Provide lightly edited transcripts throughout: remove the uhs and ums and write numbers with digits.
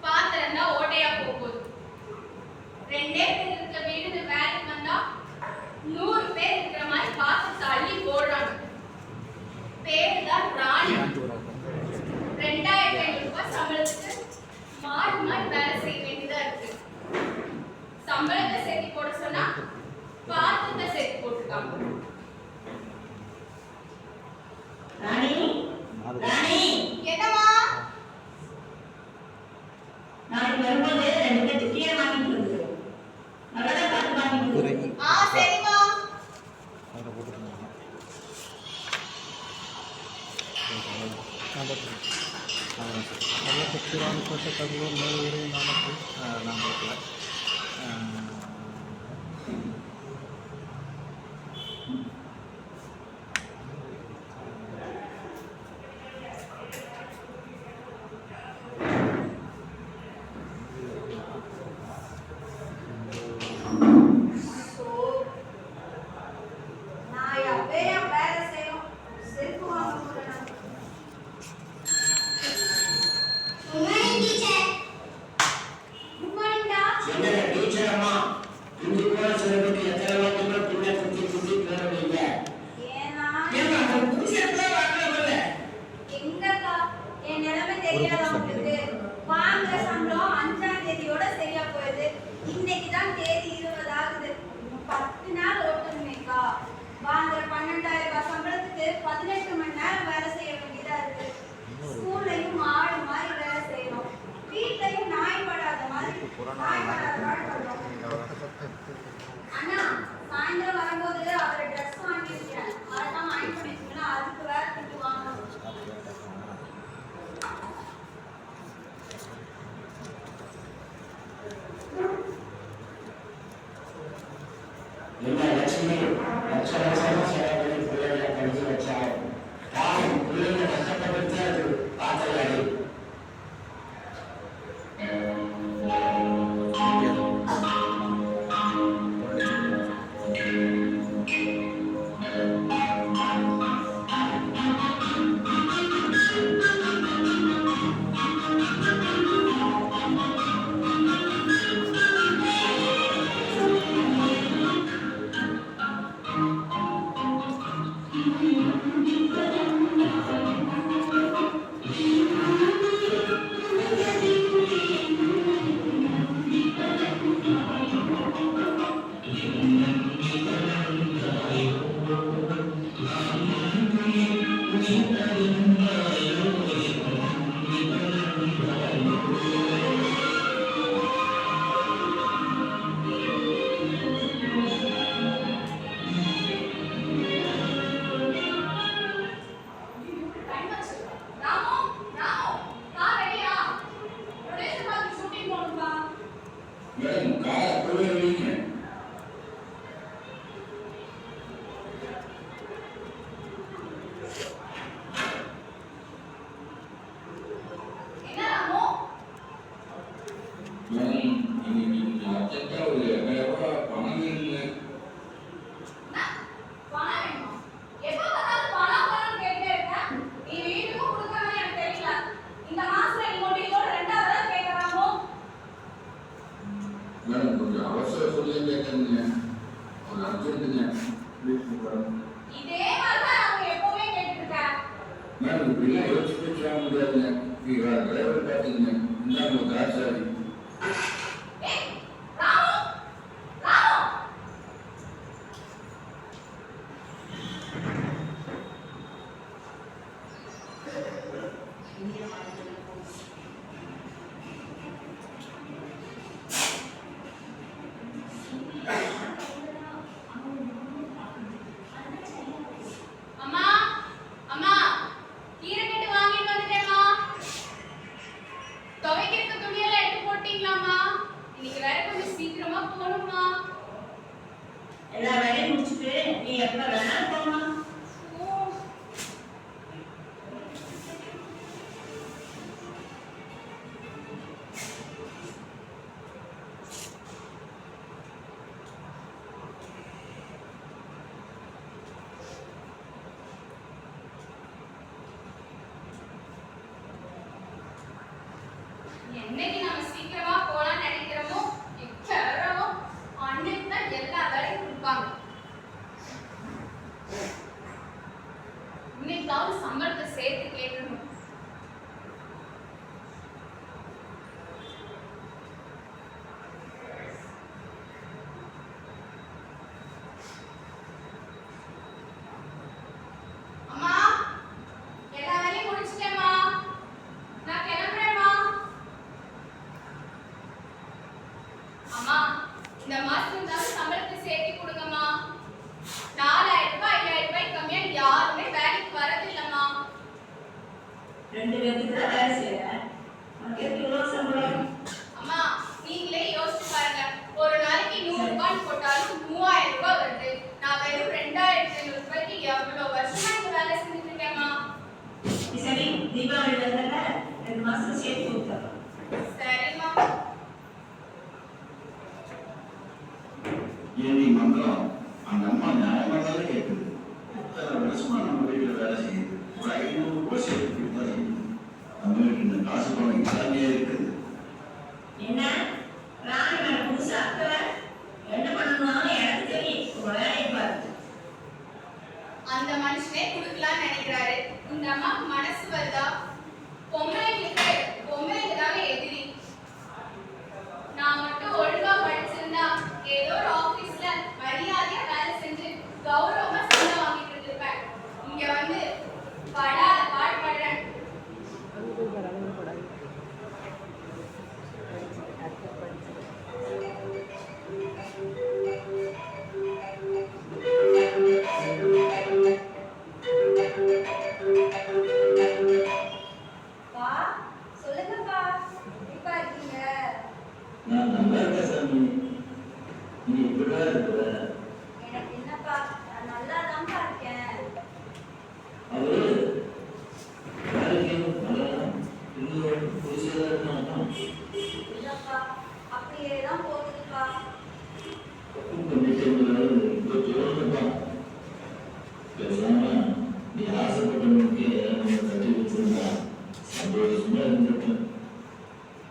பாத்திரம் தான் ஓட்டையா போகுது. 2 பேர் இருக்க வீடு வேலைக்கு வந்தா 100 பேர் இருக்கிற மாதிரி பார்த்து தள்ளி போடுறாங்க. பேரு தான் ராணி. 2500 ரூபாய் சம்பளத்துக்கு மாறி மாறி வேலை செய்ய வேண்டியதா இருக்கு. சம்பளத்தை சேர்த்து போட சொன்னா பாத்திரத்தை சேர்த்து போட்டுருக்காங்க. ராணி ராணி என்னமா நாளைக்கு வரும்போது 2 கட்டு கீரை வாங்கிட்டு வந்து நல்லதா பார்த்து வாங்கிட்டு வந்து. சரிமா. அதை போட்டுருங்க. நல்ல சக்திவான போட்ட தகவல் மேலே நாளைக்கு நாங்கள் இன்னைக்கு தான் தேதி 20 ஆகுது. 10 நாள் ஓட்டணுமேக்கா. வாங்குற 12,000 ரூபாய் சம்பளத்துக்கு 18 மணி நேரம் வேலை செய்ய வேண்டியதா இருக்கு. ஸ்கூல்லையும் ஆடு மாதிரி வேலை செய்யணும். வீட்லையும் நாய் படாத மாதிரி அண்ணா சாயந்தரம் வரும்போது அவரை ட்ரெஸ் வாங்கிருக்கேன். அதெல்லாம் வாங்கி பண்ணிருக்கீங்கன்னா அதுக்கு வேற திட்டு வாங்கணும். லட்சுமி லட்சம் சேவை பிள்ளைகளை படிச்சு வச்சாங்க. பிள்ளைங்க கஷ்டப்பட்டு அது பார்த்தலாடி. கீரை கட்டு வாங்கிட்டு வந்துட்டேம்மா. துவைக்கிறதுக்கு என்னைக்கு நம்ம சீக்கிரமா போலாம்னு நினைக்கிறோமோ எக்கிறோமோ அன்னைக்கு தான் எல்லா வேலையும் கொடுப்பாங்க. இன்னைக்காவது சம்பளத்தை சேர்த்து கேட்கணும். அம்மா, எல்லா வேலையும் முடிச்சிட்டேம்மா, நான் கிளம்புறேம்மா. அம்மா, இந்த மாசம் தான் சம்பளத்தை சேர்த்து கொடுங்கம்மா. 4000 ரூபாய் 5000 ரூபாய் கம்மியா யாருமே வேலைக்கு வரதில்லைம்மா. 2 பேருக்கு தான் வேலை செய்யறேன். உனக்கு எவ்வளவு சம்பளம்? அம்மா, நீங்களே யோசிச்சு பாருங்க. ஒரு நாளைக்கு 100 ரூபாய் போட்டாலும் 3000 ரூபாய் வருது. நான் வெறும் 2500 ரூபாய்க்கு எவ்வளவு வருஷமா இந்த வேலை செஞ்சுட்டு இருக்கேம்மா. சரி, தீபாவளி வந்தல 2 மாசம் சேர்த்து கொடுத்துறேன். சரிம்மா. ஏண்டி மங்களம், அந்த அம்மா நியாயமா தானே கேட்குது. இத்தனை வருஷமா நம்ம வீட்டில் வேலை செய்யுது. ஒரு 500 ரூபாய் சேர்த்து கொடுத்தா நம்ம வீட்டு இந்த காசு பணம் எல்லாமே இருக்குது. என்ன ராணி மேடம் புதுசா அக்கற என்ன பண்ணணும்னு எனக்கு தெரியும். ஒரு வேலையை பாரு. அந்த மனுஷனே குடுக்கலாம்னு நினைக்கிறாரு. இந்த அம்மாக்கு மனசு வருதா? பொம்பளைங்க தானே எதிரி. நான் மட்டும் ஒழுங்கா படிச்சிருந்தா ஏதோ ஒரு ஆபீஸ்ல மரியாதையா வேலை செஞ்சு கௌரவமா சம்பளம் வாங்கிட்டு இருந்திருப்பேன். இங்க வந்து படாத பாடுபடுறேன். பா, சொல்லுங்கப்பா, எப்படிப்பா இருக்கீங்க? நான் நல்லா இருக்கேன் சாமி. நீ இப்படிதான் இருக்கிற. எனக்கு என்னப்பா, நான் நல்லாதான்ப்பா இருக்கேன். அவரு வேலைக்கு வரலாம். இன்னும் புதுசாக இருக்கணும். இல்லப்பா, அப்படியே தான் போகுதுப்பா. தப்பு பண்ணிட்டு இப்போ தோணுதுப்பா. பேசாம நீ ஆசைப்பட்டவனுக்கு நம்ம கட்டி வச்சிருந்தா சந்தோஷமா இருந்திருப்பேன்.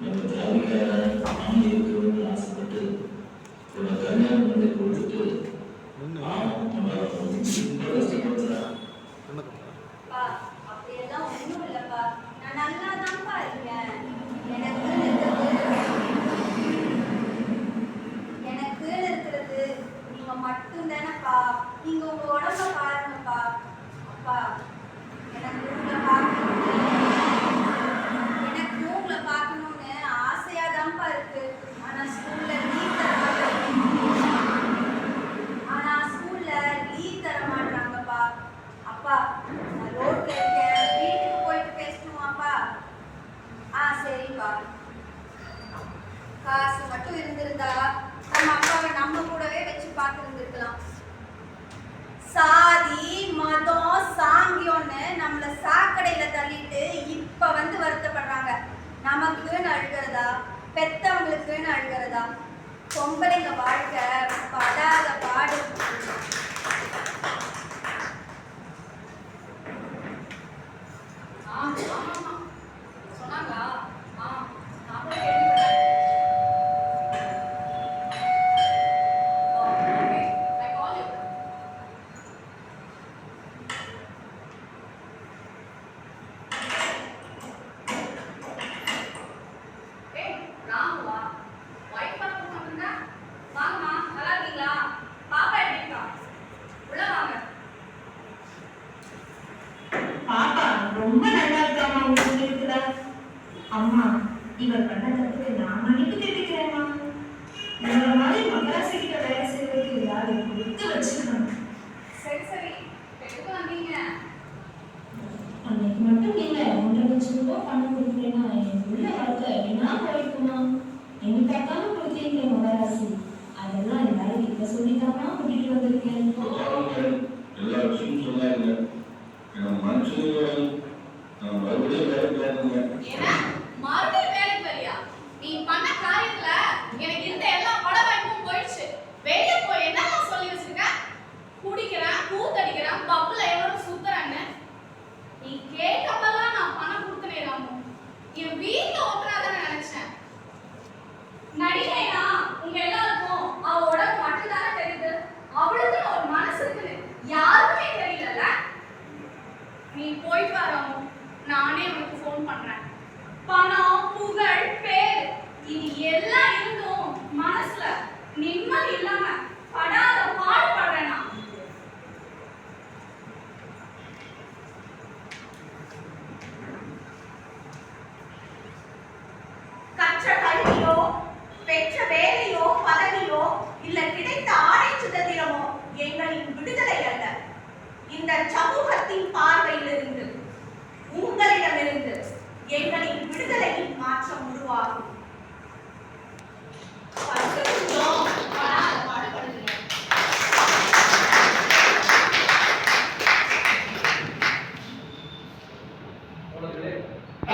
நம்ம ஜாதிக்கார ஆணி இருக்கணும்னு ஆசைப்பட்டு உன்னை கல்யாணம் பண்ணி கொடுத்துட்டு அவன் நம்ம ரொம்ப கஷ்டப்படுறான். பா, அப்படியெல்லாம் ஒண்ணும் இல்லப்பா, நான் நல்லாதான்ப்பா இருக்கேன். எனக்குன்னு இருக்கிறது நீங்க மட்டும்தானப்பா. நீங்க உங்க உடம்ப பாருங்கப்பா. அப்பா, எனக்கு உங்களை பார்க்கணும்னு ஆசையாதான்ப்பா இருக்கு. ஆனா ஸ்கூல்ல லீவ் தர மாட்டாங்கப்பா. அப்பா, நான் ரோட்ல இருக்கேன், வீட்டுக்கு போயிட்டு பேசணுமாப்பா? சரிப்பா. காசு மட்டும் இருந்திருந்தா நம்ம அப்பாவை நம்ம கூடவே வச்சு பார்த்துருந்துருக்கலாம். சாதி மதம் சாங்கியம்னு நம்மள சாக்கடையில தள்ளிட்டு இப்ப வந்து வருத்தப்படுறாங்க. நமக்குன்னு அழுகிறதா, பெத்தவங்களுக்குன்னு அழுகிறதா? பொம்பளைங்க வாழ்க்கை படாத பாடு. ஆமாமா சொன்னாங்க. நான் கூட கேள்விப்பட்டேன். Okay, I call you. Hey, ராமுவா, ஒயிட் பாப்பா வந்தா? வாங்கம்மா, நல்லா இருக்கீங்களா? பாப்பா எப்படி இருக்கா? உள்ள வாங்க. பாப்பா ரொம்ப நல்லா இருக்காமா. உங்களுக்கு இருக்குதா? அம்மா, இவர் பண்ண தப்புக்கு நான் மன்னிப்பு கேட்டுக்கிறேம்மா. இவர மாதிரி மகராசி கிட்ட வேலை செய்வதற்கு யாரு கொடுத்து வச்சிருக்கணும். சரி, எதுக்கு வந்தீங்க? அன்னைக்கு மட்டும் இல்ல 1.5 லட்சம் ரூபாய் பணம் கொடுக்குறேன்னா என் உள்ள வாழ்க்கை என்ன போயிருக்குமா? எங்க பார்க்காம கொடுத்தீங்க மகராசி. அதெல்லாம் எல்லாரும் இப்ப சொல்லிதாமா கூட்டிட்டு வந்திருக்கேன். எல்லா விஷயமும் சொன்னாங்க. மனுஷன் மறுபடியும் வேலைக்கு வரணுங்க. ஏன்னா மறுபடியும் வேலைக்கு வரியா? நீ பண்ண காரியத்துல எனக்கு இருந்த எல்லா படவாய்ப்பும் போயிடுச்சு. வெளியே போய் என்னெல்லாம் சொல்லி வச்சிருக்க? குடிக்கிறேன், கூத்தடிக்கிறேன், பப்புல எவ்வளவு சுத்துறேன்னு. நீ கேட்டப்பெல்லாம் நான் பணம் கொடுத்தனே ராமு. என் வீட்டுல ஓட்டுறாதானே நினைச்சேன். ஒன்றும் பண்றேன். பணம், புகழ், பேர் இது எல்லாம் இருந்தும் மனசுல நிம்மதி இல்லாம படாத பாடுபடுறேன் நான். கற்ற கல்வியோ, பெற்ற வேலையோ, பதவியோ, இல்ல கிடைத்த ஆடை சுதந்திரமோ எங்களின் விடுதலை அல்ல. இந்த சமூகத்தின் பார்வையிலிருந்து